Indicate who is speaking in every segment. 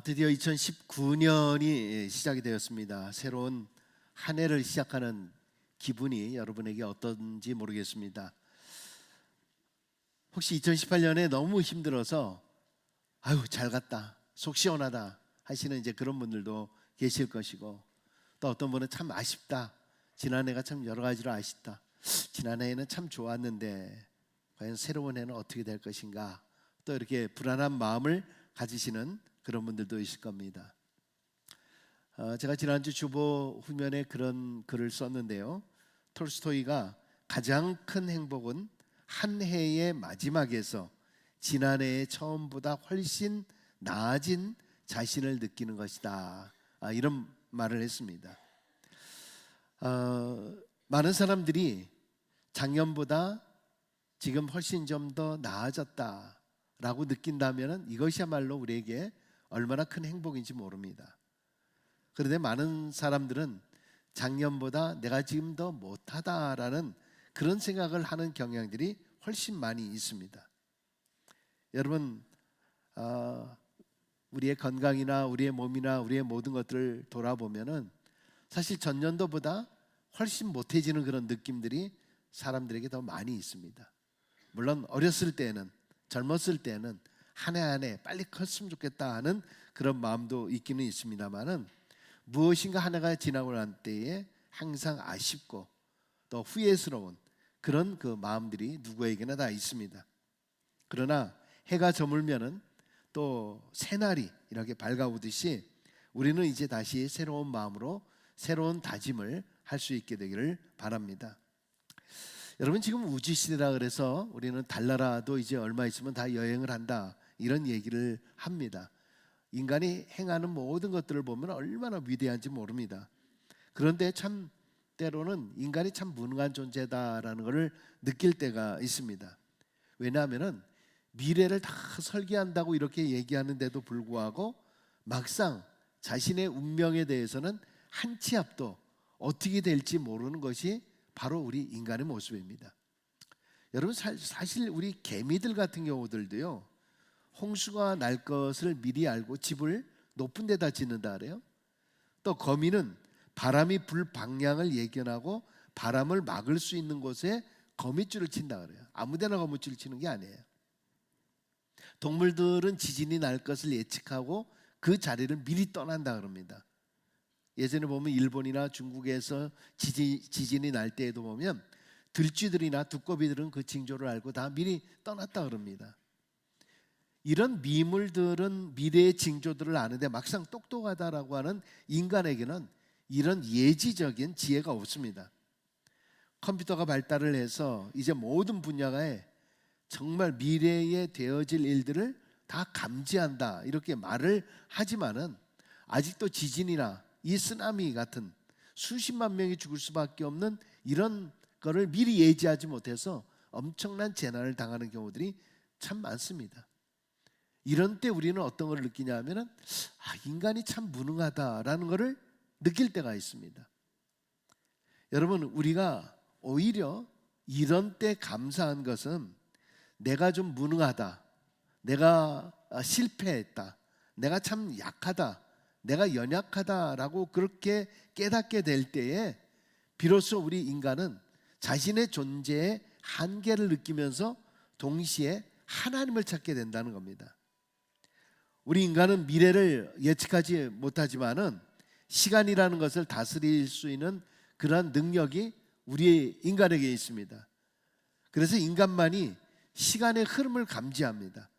Speaker 1: 드디어 2019년이 시작이 되었습니다. 새로운 한 해를 시작하는 기분이 여러분에게 어떤지 모르겠습니다. 혹시 2018년에 너무 힘들어서 아유 잘 갔다, 속 시원하다 하시는 이제 그런 분들도 계실 것이고, 또 어떤 분은 참 아쉽다, 지난해가 참 여러 가지로 아쉽다, 지난해에는 참 좋았는데 과연 새로운 해는 어떻게 될 것인가, 또 이렇게 불안한 마음을 가지시는 그런 분들도 있을 겁니다. 제가 지난주 주보 후면에 그런 글을 썼는데요. 톨스토이가 가장 큰 행복은 한 해의 마지막에서 지난해의 처음보다 훨씬 나아진 자신을 느끼는 것이다, 이런 말을 했습니다. 많은 사람들이 작년보다 지금 훨씬 좀 더 나아졌다라고 느낀다면 이것이야말로 우리에게 얼마나 큰 행복인지 모릅니다. 그런데 많은 사람들은 작년보다 내가 지금 더 못하다라는 그런 생각을 하는 경향들이 훨씬 많이 있습니다. 여러분, 우리의 건강이나 우리의 몸이나 우리의 모든 것들을 돌아보면은 사실 전년도보다 훨씬 못해지는 그런 느낌들이 사람들에게 더 많이 있습니다. 물론 어렸을 때는, 젊었을 때는 한 해 한 해 빨리 컸으면 좋겠다 하는 그런 마음도 있기는 있습니다만은, 무엇인가 한 해가 지나고 난 때에 항상 아쉽고 또 후회스러운 그런 그 마음들이 누구에게나 다 있습니다. 그러나 해가 저물면은 또 새날이 이렇게 밝아오듯이 우리는 이제 다시 새로운 마음으로 새로운 다짐을 할 수 있게 되기를 바랍니다. 여러분, 지금 우주시대라 그래서 우리는 달나라도 이제 얼마 있으면 다 여행을 한다, 이런 얘기를 합니다. 인간이 행하는 모든 것들을 보면 얼마나 위대한지 모릅니다. 그런데 참 때로는 인간이 참 무능한 존재다라는 것을 느낄 때가 있습니다. 왜냐하면 미래를 다 설계한다고 이렇게 얘기하는데도 불구하고 막상 자신의 운명에 대해서는 한 치 앞도 어떻게 될지 모르는 것이 바로 우리 인간의 모습입니다. 여러분, 사실 우리 개미들 같은 경우들도요, 홍수가 날 것을 미리 알고 집을 높은 데다 짓는다 그래요. 또 거미는 바람이 불 방향을 예견하고 바람을 막을 수 있는 곳에 거미줄을 친다 그래요. 아무데나 거미줄을 치는 게 아니에요. 동물들은 지진이 날 것을 예측하고 그 자리를 미리 떠난다 그럽니다. 예전에 보면 일본이나 중국에서 지진이 날 때에도 보면 들쥐들이나 두꺼비들은 그 징조를 알고 다 미리 떠났다 그럽니다. 이런 미물들은 미래의 징조들을 아는데 막상 똑똑하다라고 하는 인간에게는 이런 예지적인 지혜가 없습니다. 컴퓨터가 발달을 해서 이제 모든 분야에 정말 미래에 되어질 일들을 다 감지한다, 이렇게 말을 하지만은 아직도 지진이나 이 쓰나미 같은 수십만 명이 죽을 수밖에 없는 이런 거를 미리 예지하지 못해서 엄청난 재난을 당하는 경우들이 참 많습니다. 이런 때 우리는 어떤 걸 느끼냐 하면은 인간이 참 무능하다라는 것을 느낄 때가 있습니다. 여러분, 우리가 오히려 이런 때 감사한 것은 내가 좀 무능하다, 내가 실패했다, 내가 참 약하다, 내가 연약하다라고 그렇게 깨닫게 될 때에 비로소 우리 인간은 자신의 존재의 한계를 느끼면서 동시에 하나님을 찾게 된다는 겁니다. 우리 인간은 미래를 예측하지 못하지만은 시간이라는 것을 다스릴 수 있는 그러한 능력이 우리 인간에게 있습니다. 그래서 인간만이 시간의 흐름을 감지합니다.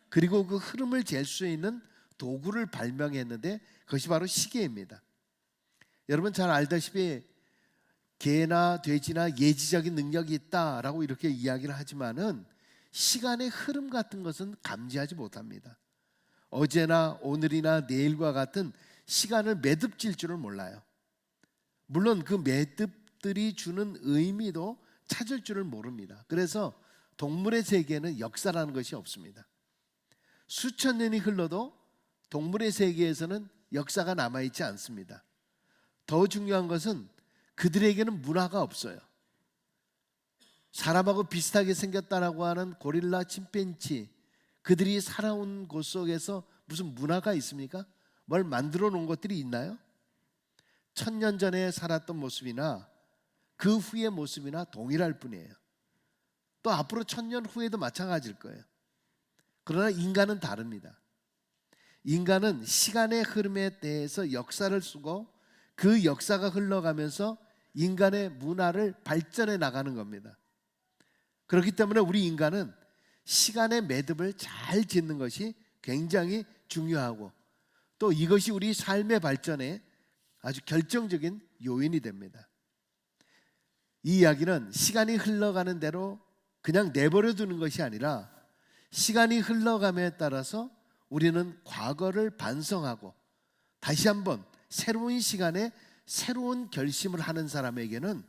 Speaker 1: 그리고 그 흐름을 잴 수 있는 도구를 발명했는데 그것이 바로 시계입니다. 여러분 잘 알다시피 개나 돼지나 예지적인 능력이 있다라고 이렇게 이야기를 하지만은 시간의 흐름 같은 것은 감지하지 못합니다. 어제나 오늘이나 내일과 같은 시간을 매듭질 줄을 몰라요. 물론 그 매듭들이 주는 의미도 찾을 줄을 모릅니다. 그래서 동물의 세계에는 역사라는 것이 없습니다. 수천 년이 흘러도 동물의 세계에서는 역사가 남아있지 않습니다. 더 중요한 것은 그들에게는 문화가 없어요. 사람하고 비슷하게 생겼다라고 하는 고릴라, 침팬지, 그들이 살아온 곳 속에서 무슨 문화가 있습니까? 뭘 만들어 놓은 것들이 있나요? 1000년 전에 살았던 모습이나 그 후의 모습이나 동일할 뿐이에요. 또 앞으로 1000년 후에도 마찬가지일 거예요. 그러나 인간은 다릅니다. 인간은 시간의 흐름에 대해서 역사를 쓰고 그 역사가 흘러가면서 인간의 문화를 발전해 나가는 겁니다. 그렇기 때문에 우리 인간은 시간의 매듭을 잘 짓는 것이 굉장히 중요하고 또 이것이 우리 삶의 발전에 아주 결정적인 요인이 됩니다. 이 이야기는 시간이 흘러가는 대로 그냥 내버려 두는 것이 아니라 시간이 흘러감에 따라서 우리는 과거를 반성하고 다시 한번 새로운 시간에 새로운 결심을 하는 사람에게는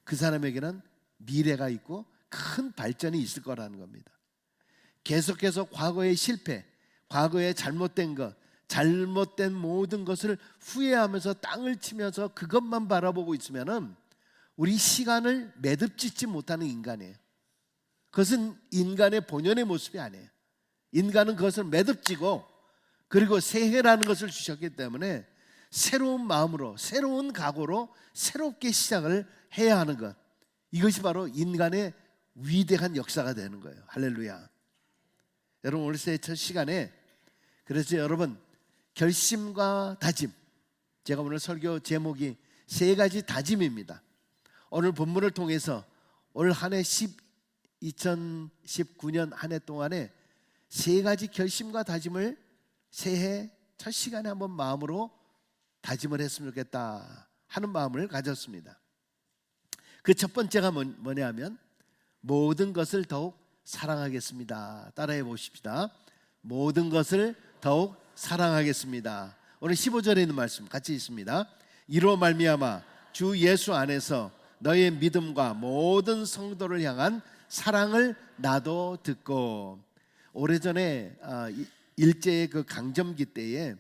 Speaker 1: 그 사람에게는 미래가 있고 큰 발전이 있을 거라는 겁니다. 계속해서 과거의 실패, 과거의 잘못된 것, 잘못된 모든 것을 후회하면서 땅을 치면서 그것만 바라보고 있으면은 우리 시간을 매듭짓지 못하는 인간이에요. 그것은 인간의 본연의 모습이 아니에요. 인간은 그것을 매듭지고 그리고 새해라는 것을 주셨기 때문에 새로운 마음으로 새로운 각오로 새롭게 시작을 해야 하는 것, 이것이 바로 인간의 위대한 역사가 되는 거예요. 할렐루야. 여러분 오늘 새해 첫 시간에 그래서 여러분 결심과 다짐, 제가 오늘 설교 제목이 3가지 다짐입니다. 오늘 본문을 통해서 올 한해 2019년 한 해 동안에 3가지 결심과 다짐을 새해 첫 시간에 한번 마음으로 다짐을 했으면 좋겠다 하는 마음을 가졌습니다. 그 첫 번째가 뭐냐 하면 모든 것을 더욱 사랑하겠습니다. 따라해 보십시다. 모든 것을 더욱 사랑하겠습니다. 오늘 15절에 있는 말씀 같이 있습니다. 이로 말미암아 주 예수 안에서 너의 믿음과 모든 성도를 향한 사랑을 나도 듣고. 오래전에 일제의 그 강점기 때에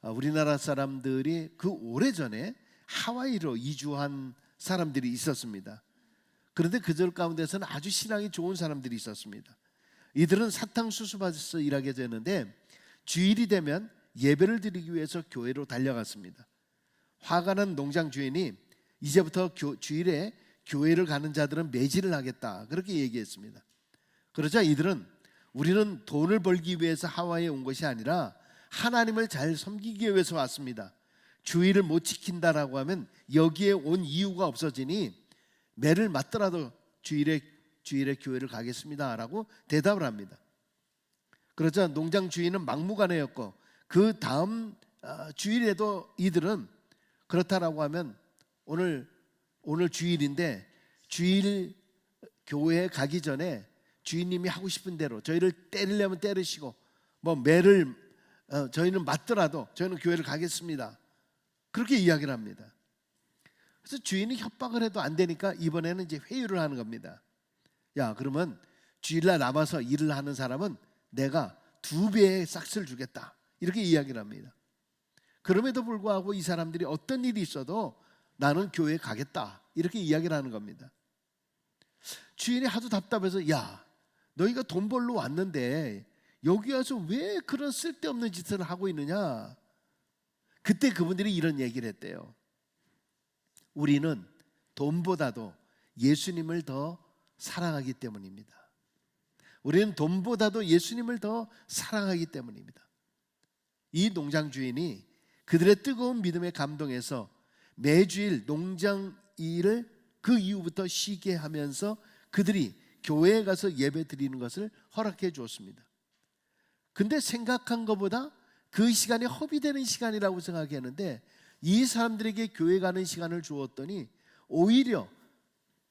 Speaker 1: 우리나라 사람들이 그 오래전에 하와이로 이주한 사람들이 있었습니다. 그런데 그들 가운데서는 아주 신앙이 좋은 사람들이 있었습니다. 이들은 사탕수수밭에서 일하게 되는데 주일이 되면 예배를 드리기 위해서 교회로 달려갔습니다. 화가 난 농장 주인이 이제부터 주일에 교회를 가는 자들은 매질을 하겠다 그렇게 얘기했습니다. 그러자 이들은 우리는 돈을 벌기 위해서 하와이에 온 것이 아니라 하나님을 잘 섬기기 위해서 왔습니다. 주일을 못 지킨다라고 하면 여기에 온 이유가 없어지니 매를 맞더라도 주일에 교회를 가겠습니다 라고 대답을 합니다. 그러자 농장 주인은 막무가내였고 그 다음 주일에도 이들은 그렇다라고 하면 오늘 주일인데 주일 교회에 가기 전에 주인님이 하고 싶은 대로 저희를 때리려면 때리시고 뭐 매를 저희는 맞더라도 저희는 교회를 가겠습니다 그렇게 이야기를 합니다. 그래서 주인이 협박을 해도 안 되니까 이번에는 이제 회유를 하는 겁니다. 야, 그러면 주일날 남아서 일을 하는 사람은 내가 2배의 싹스를 주겠다 이렇게 이야기를 합니다. 그럼에도 불구하고 이 사람들이 어떤 일이 있어도 나는 교회에 가겠다 이렇게 이야기를 하는 겁니다. 주인이 하도 답답해서 야, 너희가 돈 벌러 왔는데 여기 와서 왜 그런 쓸데없는 짓을 하고 있느냐. 그때 그분들이 이런 얘기를 했대요. 우리는 돈보다도 예수님을 더 사랑하기 때문입니다. 우리는 돈보다도 예수님을 더 사랑하기 때문입니다. 이 농장 주인이 그들의 뜨거운 믿음에 감동해서 매주일 농장 일을 그 이후부터 쉬게 하면서 그들이 교회에 가서 예배 드리는 것을 허락해 주었습니다. 근데 생각한 것보다 그 시간이 허비되는 시간이라고 생각했는데 이 사람들에게 교회 가는 시간을 주었더니 오히려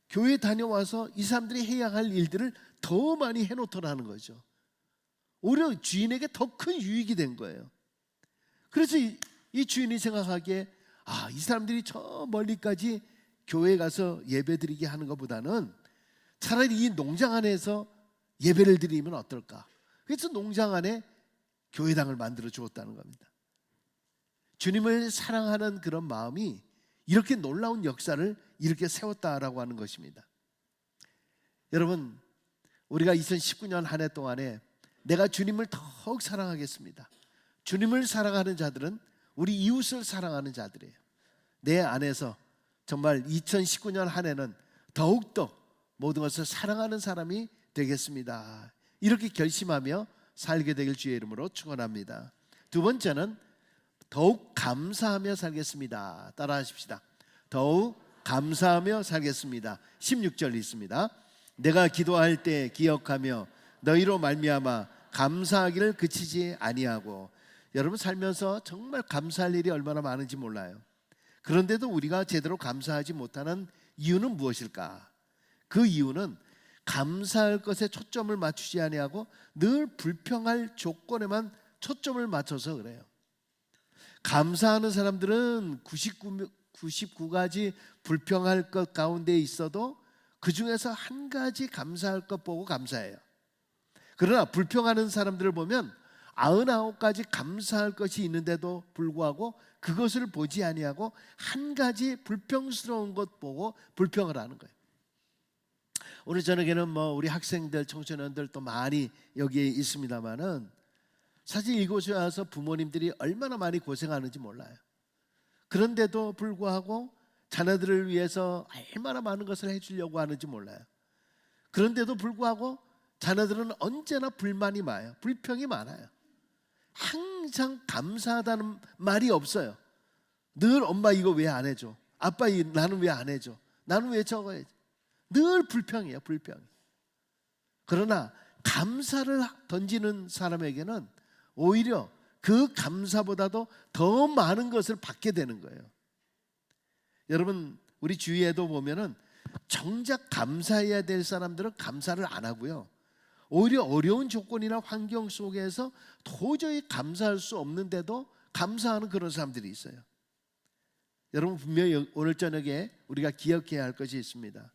Speaker 1: 교회 다녀와서 이 사람들이 해야 할 일들을 더 많이 해놓더라는 거죠. 오히려 주인에게 더 큰 유익이 된 거예요. 그래서 이 주인이 생각하기에 이 사람들이 저 멀리까지 교회에 가서 예배 드리게 하는 것보다는 차라리 이 농장 안에서 예배를 드리면 어떨까. 그래서 농장 안에 교회당을 만들어 주었다는 겁니다. 주님을 사랑하는 그런 마음이 이렇게 놀라운 역사를 이렇게 세웠다라고 하는 것입니다. 여러분, 우리가 2019년 한 해 동안에 내가 주님을 더욱 사랑하겠습니다, 주님을 사랑하는 자들은 우리 이웃을 사랑하는 자들이에요. 내 안에서 정말 2019년 한 해는 더욱더 모든 것을 사랑하는 사람이 되겠습니다. 이렇게 결심하며 살게 되길 주의 이름으로 축원합니다. 두 번째는 더욱 감사하며 살겠습니다. 따라 하십시다. 더욱 감사하며 살겠습니다. 16절 있습니다. 내가 기도할 때 기억하며 너희로 말미암아 감사하기를 그치지 아니하고. 여러분 살면서 정말 감사할 일이 얼마나 많은지 몰라요. 그런데도 우리가 제대로 감사하지 못하는 이유는 무엇일까? 그 이유는 감사할 것에 초점을 맞추지 아니하고 늘 불평할 조건에만 초점을 맞춰서 그래요. 감사하는 사람들은 99가지 불평할 것 가운데 있어도 그 중에서 한 가지 감사할 것 보고 감사해요. 그러나 불평하는 사람들을 보면 99가지 감사할 것이 있는데도 불구하고 그것을 보지 아니하고 한 가지 불평스러운 것 보고 불평을 하는 거예요. 오늘 저녁에는 우리 학생들, 청소년들 또 많이 여기에 있습니다만은 사실 이곳에 와서 부모님들이 얼마나 많이 고생하는지 몰라요. 그런데도 불구하고 자녀들을 위해서 얼마나 많은 것을 해주려고 하는지 몰라요. 그런데도 불구하고 자녀들은 언제나 불만이 많아요. 불평이 많아요. 항상 감사하다는 말이 없어요. 늘 엄마 이거 왜 안 해줘? 아빠 나는 왜 안 해줘? 나는 왜 저거 해줘? 늘 불평이에요. 불평. 그러나 감사를 던지는 사람에게는 오히려 그 감사보다도 더 많은 것을 받게 되는 거예요. 여러분 우리 주위에도 보면은 정작 감사해야 될 사람들은 감사를 안 하고요, 오히려 어려운 조건이나 환경 속에서 도저히 감사할 수 없는데도 감사하는 그런 사람들이 있어요. 여러분 분명히 오늘 저녁에 우리가 기억해야 할 것이 있습니다.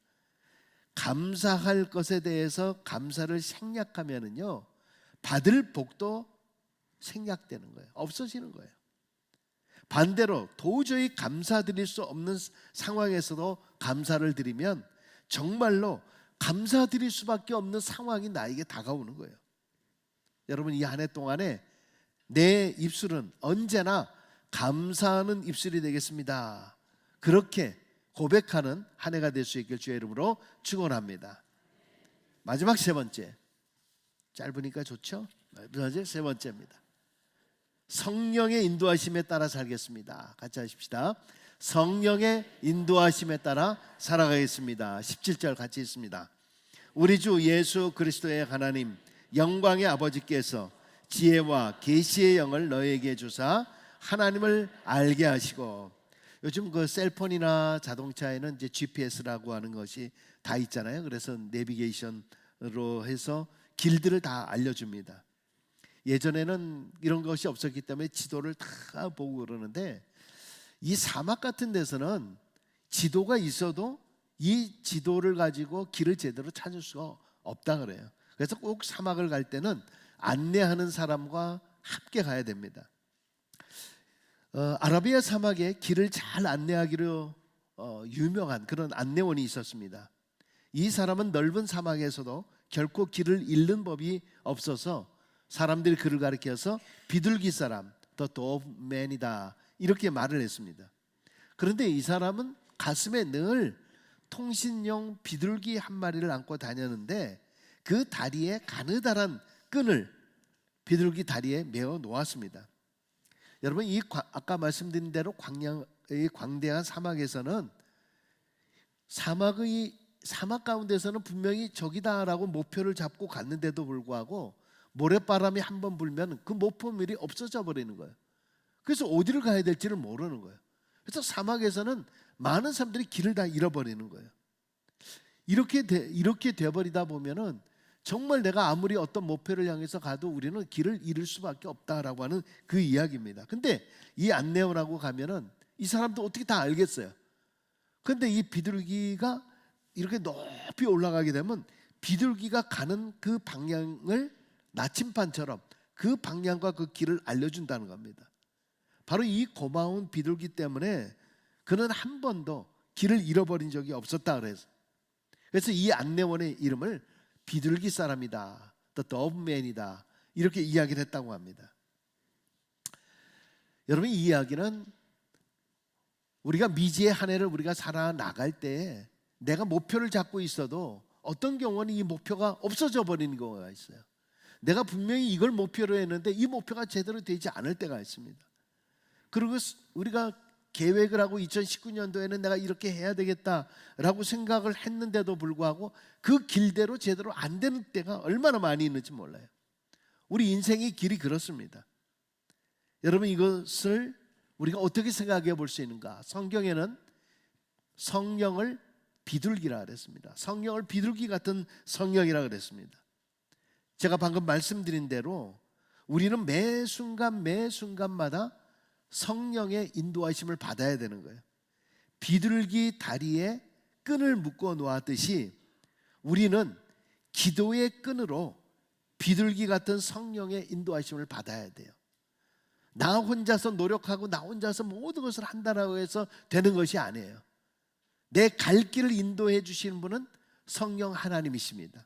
Speaker 1: 감사할 것에 대해서 감사를 생략하면은요, 받을 복도 생략되는 거예요. 없어지는 거예요. 반대로 도저히 감사드릴 수 없는 상황에서도 감사를 드리면 정말로 감사드릴 수밖에 없는 상황이 나에게 다가오는 거예요. 여러분 이 한 해 동안에 내 입술은 언제나 감사하는 입술이 되겠습니다. 그렇게 고백하는 한 해가 될 수 있길 주의 이름으로 축원합니다. 마지막 세 번째, 짧으니까 좋죠? 세 번째입니다. 성령의 인도하심에 따라 살겠습니다. 같이 하십시다. 성령의 인도하심에 따라 살아가겠습니다. 17절 같이 있습니다. 우리 주 예수 그리스도의 하나님 영광의 아버지께서 지혜와 계시의 영을 너에게 주사 하나님을 알게 하시고. 요즘 그 셀폰이나 자동차에는 이제 GPS라고 하는 것이 다 있잖아요. 그래서 내비게이션으로 해서 길들을 다 알려줍니다. 예전에는 이런 것이 없었기 때문에 지도를 다 보고 그러는데 이 사막 같은 데서는 지도가 있어도 이 지도를 가지고 길을 제대로 찾을 수가 없다 그래요. 그래서 꼭 사막을 갈 때는 안내하는 사람과 함께 가야 됩니다. 아라비아 사막에 길을 잘 안내하기로 유명한 그런 안내원이 있었습니다. 이 사람은 넓은 사막에서도 결코 길을 잃는 법이 없어서 사람들이 그를 가리켜서 비둘기 사람, The Dove Man이다 이렇게 말을 했습니다. 그런데 이 사람은 가슴에 늘 통신용 비둘기 한 마리를 안고 다녔는데 그 다리에 가느다란 끈을 비둘기 다리에 메어 놓았습니다. 여러분 아까 말씀드린 대로 이 광대한 사막에서는 사막 가운데서는 분명히 저기다라고 목표를 잡고 갔는데도 불구하고 모래바람이 한번 불면 그 목표물이 없어져 버리는 거예요. 그래서 어디를 가야 될지를 모르는 거예요. 그래서 사막에서는 많은 사람들이 길을 다 잃어버리는 거예요. 이렇게 돼버리다 보면은 정말 내가 아무리 어떤 목표를 향해서 가도 우리는 길을 잃을 수밖에 없다라고 하는 그 이야기입니다. 근데 이 안내원하고 가면은 이 사람도 어떻게 다 알겠어요. 근데 이 비둘기가 이렇게 높이 올라가게 되면 비둘기가 가는 그 방향을 나침반처럼 그 방향과 그 길을 알려준다는 겁니다. 바로 이 고마운 비둘기 때문에 그는 한 번도 길을 잃어버린 적이 없었다 그래서 이 안내원의 이름을 비둘기 사람이다, The Dove Man이다 이렇게 이야기를 했다고 합니다. 여러분, 이 이야기는 우리가 미지의 한 해를 우리가 살아나갈 때 내가 목표를 잡고 있어도 어떤 경우는 이 목표가 없어져 버리는 경우가 있어요. 내가 분명히 이걸 목표로 했는데 이 목표가 제대로 되지 않을 때가 있습니다. 그리고 우리가 계획을 하고 2019년도에는 내가 이렇게 해야 되겠다라고 생각을 했는데도 불구하고 그 길대로 제대로 안 되는 때가 얼마나 많이 있는지 몰라요. 우리 인생의 길이 그렇습니다. 여러분, 이것을 우리가 어떻게 생각해 볼 수 있는가? 성경에는 성령을 비둘기라 그랬습니다. 성령을 비둘기 같은 성령이라 그랬습니다. 제가 방금 말씀드린 대로 우리는 매 순간마다 성령의 인도하심을 받아야 되는 거예요. 비둘기 다리에 끈을 묶어 놓았듯이 우리는 기도의 끈으로 비둘기 같은 성령의 인도하심을 받아야 돼요. 나 혼자서 노력하고 나 혼자서 모든 것을 한다라고 해서 되는 것이 아니에요. 내 갈 길을 인도해 주시는 분은 성령 하나님이십니다.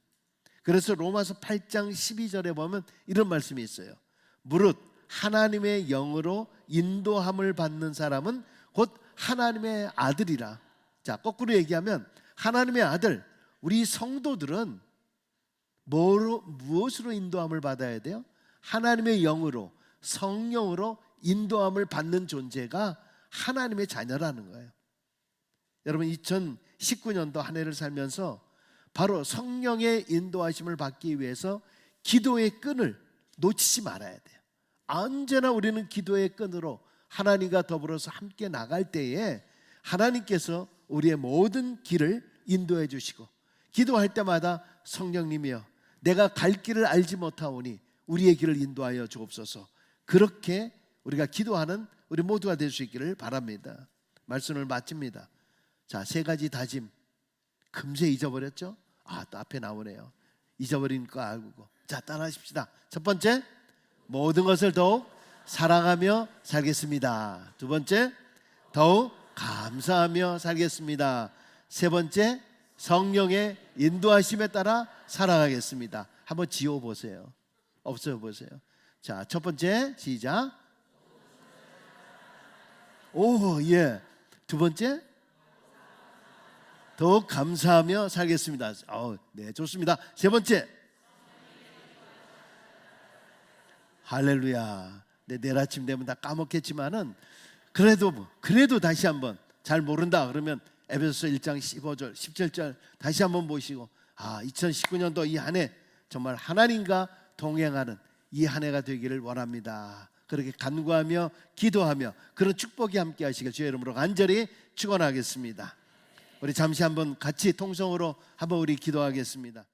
Speaker 1: 그래서 로마서 8장 12절에 보면 이런 말씀이 있어요. 무릇 하나님의 영으로 인도함을 받는 사람은 곧 하나님의 아들이라. 자, 거꾸로 얘기하면 하나님의 아들, 우리 성도들은 무엇으로 인도함을 받아야 돼요? 하나님의 영으로, 성령으로 인도함을 받는 존재가 하나님의 자녀라는 거예요. 여러분, 2019년도 한 해를 살면서 바로 성령의 인도하심을 받기 위해서 기도의 끈을 놓치지 말아야 돼요. 언제나 우리는 기도의 끈으로 하나님과 더불어서 함께 나갈 때에 하나님께서 우리의 모든 길을 인도해 주시고, 기도할 때마다 성령님이여 내가 갈 길을 알지 못하오니 우리의 길을 인도하여 주옵소서, 그렇게 우리가 기도하는 우리 모두가 될 수 있기를 바랍니다. 말씀을 마칩니다. 자, 세 가지 다짐. 금세 잊어버렸죠? 또 앞에 나오네요. 잊어버린 거 알고. 자, 따라하십시다. 첫 번째, 모든 것을 더욱 사랑하며 살겠습니다. 두 번째, 더욱 감사하며 살겠습니다. 세 번째, 성령의 인도하심에 따라 살아가겠습니다. 한번 지어보세요. 없애보세요. 자, 첫 번째 시작. 예. 두 번째, 더욱 감사하며 살겠습니다. 네, 좋습니다. 세 번째, 할렐루야. 네, 내일 아침 되면 다 까먹겠지만은 그래도 다시 한번 잘 모른다 그러면 에베소서 1장 15절 17절 다시 한번 보시고 2019년도 이 한 해 정말 하나님과 동행하는 이 한 해가 되기를 원합니다. 그렇게 간구하며 기도하며 그런 축복이 함께 하시길 주의 이름으로 간절히 축원하겠습니다. 우리 잠시 한번 같이 통성으로 한번 우리 기도하겠습니다.